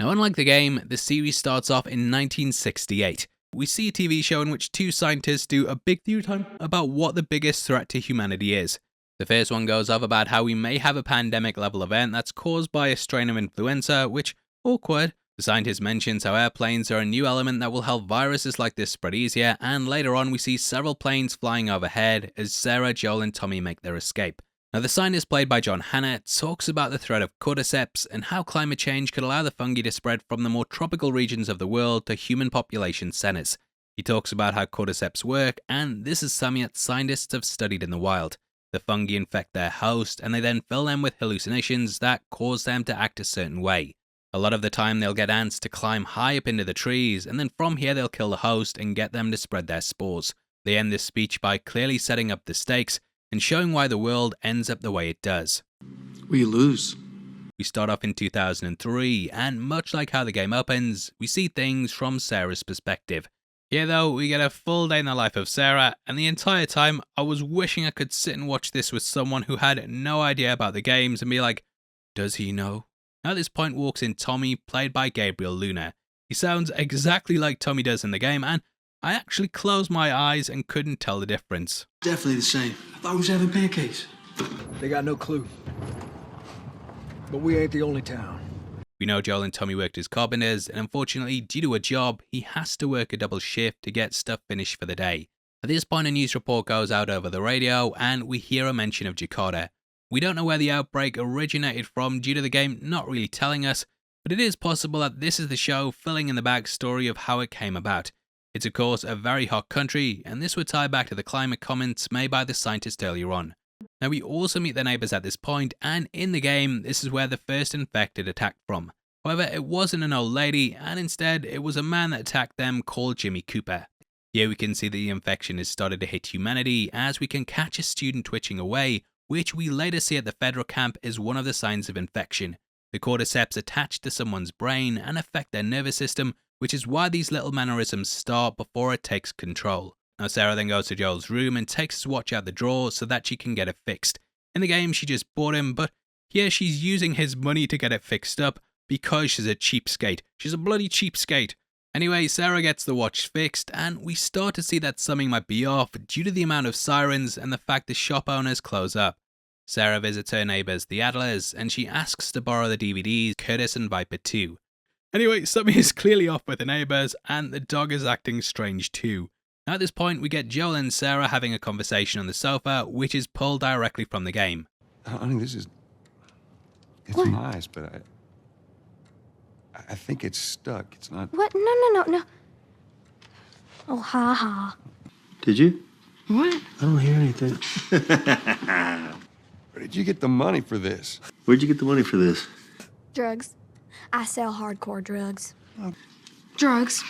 Now, unlike the game, the series starts off in 1968. We see a TV show in which two scientists do a big theory time about what the biggest threat to humanity is. The first one goes off about how we may have a pandemic level event that's caused by a strain of influenza, which, awkward. The scientist mentions how airplanes are a new element that will help viruses like this spread easier, and later on we see several planes flying overhead as Sarah, Joel and Tommy make their escape. Now, the scientist played by John Hannah talks about the threat of cordyceps and how climate change could allow the fungi to spread from the more tropical regions of the world to human population centers. He talks about how cordyceps work, and this is something that scientists have studied in the wild. The fungi infect their host, and they then fill them with hallucinations that cause them to act a certain way. A lot of the time they'll get ants to climb high up into the trees, and then from here they'll kill the host and get them to spread their spores. They end this speech by clearly setting up the stakes and showing why the world ends up the way it does. We lose. We start off in 2003, and much like how the game opens, we see things from Sarah's perspective. Here though, we get a full day in the life of Sarah, and the entire time I was wishing I could sit and watch this with someone who had no idea about the games and be like, does he know? At this point walks in Tommy, played by Gabriel Luna. He sounds exactly like Tommy does in the game, and I actually closed my eyes and couldn't tell the difference. Definitely the same. I thought we was having pancakes. They got no clue. But we ain't the only town. We know Joel and Tommy worked as carpenters, and unfortunately, due to a job, he has to work a double shift to get stuff finished for the day. At this point, a news report goes out over the radio, and we hear a mention of Jakarta. We don't know where the outbreak originated from due to the game not really telling us, but it is possible that this is the show filling in the backstory of how it came about. It's of course a very hot country, and this would tie back to the climate comments made by the scientist earlier on. Now, we also meet their neighbours at this point, and in the game, this is where the first infected attacked from. However, it wasn't an old lady, and instead, it was a man that attacked them called Jimmy Cooper. Here we can see that the infection has started to hit humanity, as we can catch a student twitching away, which we later see at the federal camp is one of the signs of infection. The cordyceps attach to someone's brain and affect their nervous system, which is why these little mannerisms start before it takes control. Now, Sarah then goes to Joel's room and takes his watch out the drawer so that she can get it fixed. In the game, she just bought him, but here she's using his money to get it fixed up because she's a cheapskate. She's a bloody cheapskate. Anyway, Sarah gets the watch fixed, and we start to see that something might be off due to the amount of sirens and the fact the shop owners close up. Sarah visits her neighbours, the Adlers, and she asks to borrow the DVDs Curtis and Viper 2. Anyway, something is clearly off with the neighbours, and the dog is acting strange too. Now, at this point, we get Joel and Sarah having a conversation on the sofa, which is pulled directly from the game. Honey, it's What? nice, but I think it's stuck. It's not. What? No. Oh, ha ha. Did you? What? I don't hear anything. Where did you get the money for this? Where'd you get the money for this? Drugs. I sell hardcore drugs. Drugs.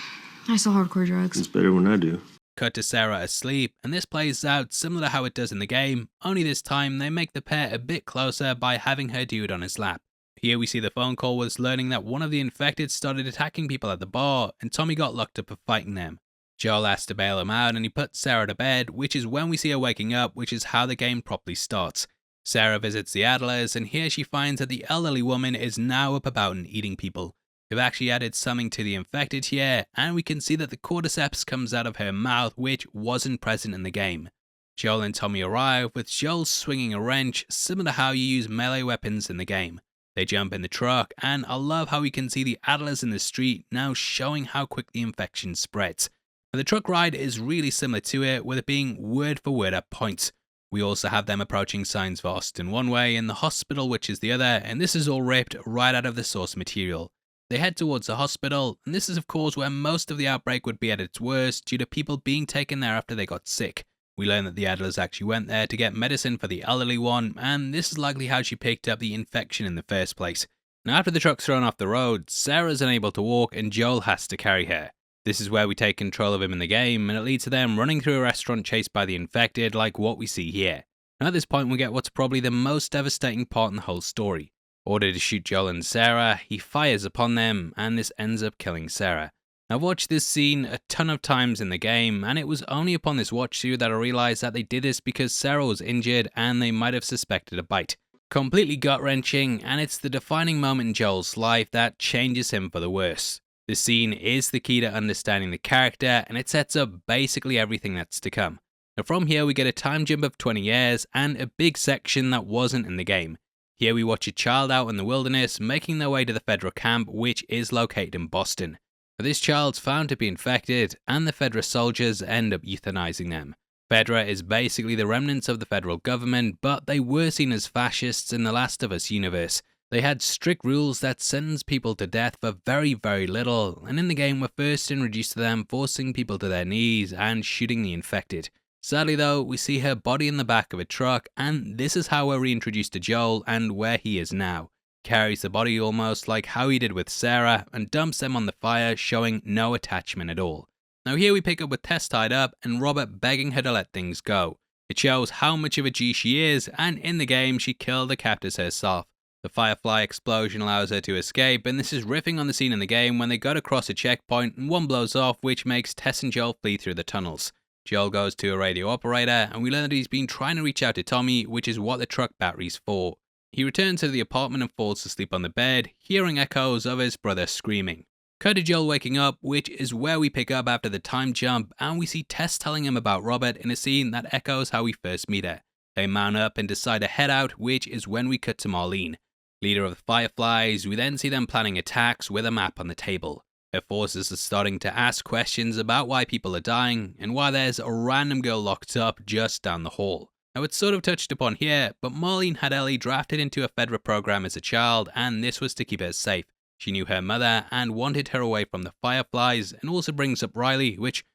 I sell hardcore drugs. It's better when I do. Cut to Sarah asleep, and this plays out similar to how it does in the game, only this time they make the pair a bit closer by having her do it on his lap. Here we see the phone call was learning that one of the infected started attacking people at the bar, and Tommy got locked up for fighting them. Joel has to bail him out, and he puts Sarah to bed, which is when we see her waking up, which is how the game properly starts. Sarah visits the Adlers, and here she finds that the elderly woman is now up about and eating people. They've actually added something to the infected here, and we can see that the cordyceps comes out of her mouth, which wasn't present in the game. Joel and Tommy arrive, with Joel swinging a wrench, similar to how you use melee weapons in the game. They jump in the truck, and I love how we can see the Adlers in the street now showing how quick the infection spreads. Now, the truck ride is really similar to it, with it being word for word at points. We also have them approaching signs for Austin one way and the hospital which is the other, and this is all ripped right out of the source material. They head towards the hospital, and this is of course where most of the outbreak would be at its worst due to people being taken there after they got sick. We learn that the Adlers actually went there to get medicine for the elderly one, and this is likely how she picked up the infection in the first place. Now, after the truck's thrown off the road, Sarah's unable to walk and Joel has to carry her. This is where we take control of him in the game, and it leads to them running through a restaurant chased by the infected like what we see here. And at this point we get what's probably the most devastating part in the whole story. Ordered to shoot Joel and Sarah, he fires upon them, and this ends up killing Sarah. I've watched this scene a ton of times in the game, and it was only upon this watch through that I realised that they did this because Sarah was injured and they might have suspected a bite. completely gut-wrenching, and it's the defining moment in Joel's life that changes him for the worse. This scene is the key to understanding the character, and it sets up basically everything that's to come. Now from here we get a time jump of 20 years and a big section that wasn't in the game. Here we watch a child out in the wilderness making their way to the federal camp, which is located in Boston. Now, this child's found to be infected, and the Fedra soldiers end up euthanizing them. Fedra is basically the remnants of the federal government, but they were seen as fascists in the Last of Us universe. They had strict rules that sentenced people to death for very, very little, and in the game we're first introduced to them forcing people to their knees and shooting the infected. Sadly though, we see her body in the back of a truck, and this is how we're reintroduced to Joel and where he is now. Carries the body almost like how he did with Sarah and dumps them on the fire, showing no attachment at all. Now here we pick up with Tess tied up and Robert begging her to let things go. It shows how much of a G she is, and in the game she killed the captors herself. The Firefly explosion allows her to escape, and this is riffing on the scene in the game when they go to cross a checkpoint and one blows off, which makes Tess and Joel flee through the tunnels. Joel goes to a radio operator, and we learn that he's been trying to reach out to Tommy, which is what the truck battery's for. He returns to the apartment and falls asleep on the bed, hearing echoes of his brother screaming. Cut to Joel waking up, which is where we pick up after the time jump, and we see Tess telling him about Robert in a scene that echoes how we first meet her. They mount up and decide to head out, which is when we cut to Marlene. Leader of the Fireflies, we then see them planning attacks with a map on the table. Her forces are starting to ask questions about why people are dying, and why there's a random girl locked up just down the hall. Now it's sort of touched upon here, but Marlene had Ellie drafted into a Fedra program as a child, and this was to keep her safe. She knew her mother and wanted her away from the Fireflies, and also brings up Riley, which,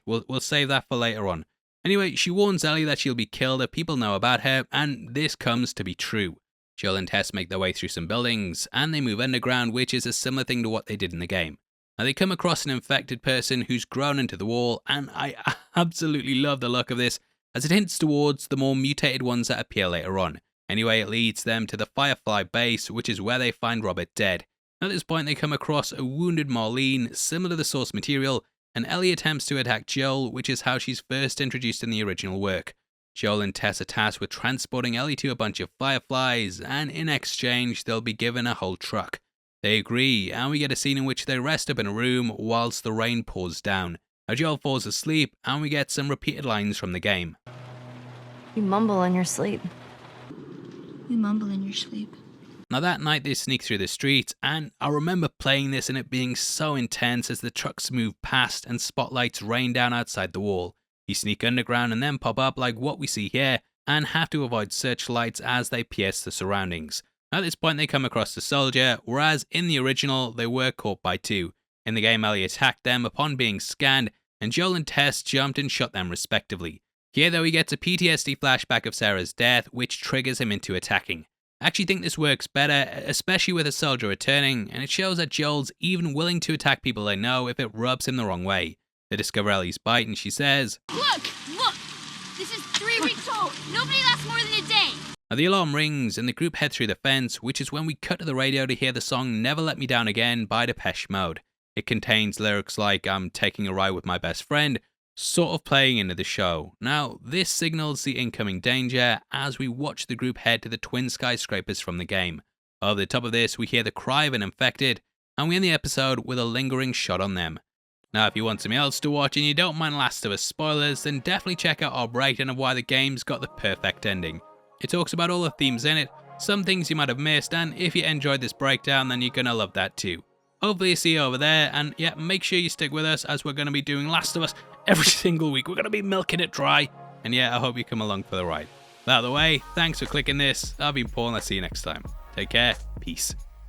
we'll save that for later on. Anyway, she warns Ellie that she'll be killed if people know about her, and this comes to be true. Joel and Tess make their way through some buildings, and they move underground, which is a similar thing to what they did in the game. Now they come across an infected person who's grown into the wall, and I absolutely love the look of this, as it hints towards the more mutated ones that appear later on. Anyway, it leads them to the Firefly base, which is where they find Robert dead. At this point they come across a wounded Marlene, similar to the source material, and Ellie attempts to attack Joel, which is how she's first introduced in the original work. Joel and Tess are tasked with transporting Ellie to a bunch of Fireflies, and in exchange they'll be given a whole truck. They agree, and we get a scene in which they rest up in a room whilst the rain pours down. Now Joel falls asleep, and we get some repeated lines from the game. You mumble in your sleep. You mumble in your sleep. Now that night they sneak through the streets, and I remember playing this and it being so intense as the trucks move past and spotlights rain down outside the wall. You sneak underground and then pop up like what we see here, and have to avoid searchlights as they pierce the surroundings. At this point they come across the soldier, whereas in the original they were caught by two. In the game Ellie attacked them upon being scanned, and Joel and Tess jumped and shot them respectively. Here though he gets a PTSD flashback of Sarah's death, which triggers him into attacking. I actually think this works better, especially with a soldier returning, and it shows that Joel's even willing to attack people they know if it rubs him the wrong way. They discover Ellie's bite and she says, Look! This is 3 weeks old. Nobody lasts more than a day. Now the alarm rings and the group head through the fence, which is when we cut to the radio to hear the song Never Let Me Down Again by Depeche Mode. It contains lyrics like I'm taking a ride with my best friend, sort of playing into the show. Now this signals the incoming danger as we watch the group head to the twin skyscrapers from the game. Over the top of this we hear the cry of an infected, and we end the episode with a lingering shot on them. Now if you want something else to watch and you don't mind Last of Us spoilers, then definitely check out our breakdown of why the game's got the perfect ending. It talks about all the themes in it, some things you might have missed, and if you enjoyed this breakdown then you're gonna love that too. Hopefully see you over there, and yeah, make sure you stick with us as we're gonna be doing Last of Us every single week. We're gonna be milking it dry, and yeah, I hope you come along for the ride. By the way, thanks for clicking this. I've been Paul and I'll see you next time. Take care, peace.